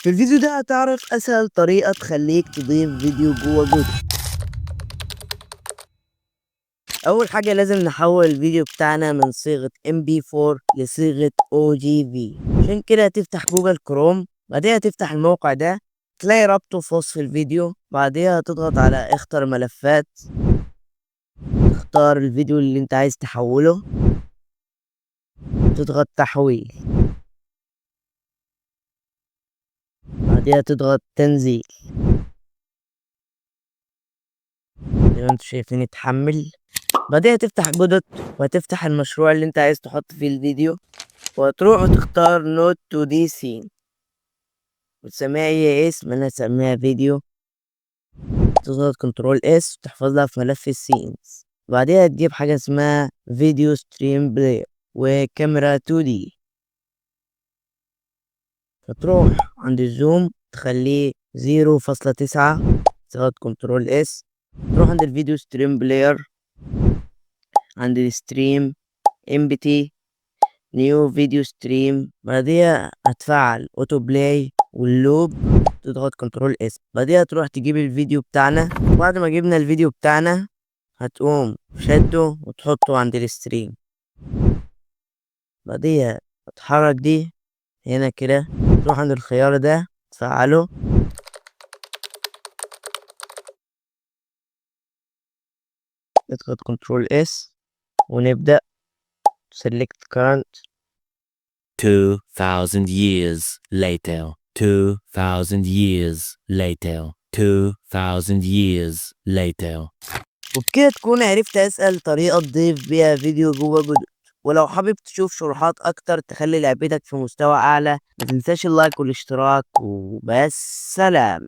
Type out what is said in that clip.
في الفيديو ده هتعرف اسهل طريقة تخليك تضيف فيديو جوه جوجل. اول حاجة لازم نحول الفيديو بتاعنا من صيغة MP4 لصيغة OGV. عشان كده هتفتح جوجل كروم، بعدها هتفتح الموقع ده، تلاقي رابطه في وصف الفيديو، بعدها هتضغط على اختر ملفات، تختار الفيديو اللي انت عايز تحوله، تضغط تحويل، بعدها تضغط تنزيل. زي ما انتوا شايفين اتحمل. بعدها تفتح جدد وهتفتح المشروع اللي انت عايز تحط فيه الفيديو، وتروح وتختار نوت تو دي سين وتسميها اي اسم. انا هسميها فيديو، تضغط كنترول اس وتحفظها في ملف السينز. بعدها تجيب حاجة اسمها فيديو ستريم بلاير وكاميرا 2D، فتروح عند الزوم تخليه 0.9، تضغط كنترول اس، تروح عند الفيديو ستريم بلاير، عند الستريم امبتي نيو فيديو ستريم. بعدها هتفعل اوتو بلاي واللوب، تضغط كنترول اس. بعدها تروح تجيب الفيديو بتاعنا، بعد ما جبنا الفيديو بتاعنا هتقوم شده وتحطه عند الستريم. بعدها هتحرك دي هنا كده، تروح عند الخيار ده تفعله، تضغط كنترول اس ونبدأ select current. 2,000 years later, 2,000 years later, 2,000 years later. وبكده تكون عرفت اسأل طريقة تضيف بيها فيديو جوه جوجل. ولو حابب تشوف شروحات اكتر تخلي لعبتك في مستوى اعلى، متنساش اللايك والاشتراك وبس. سلام.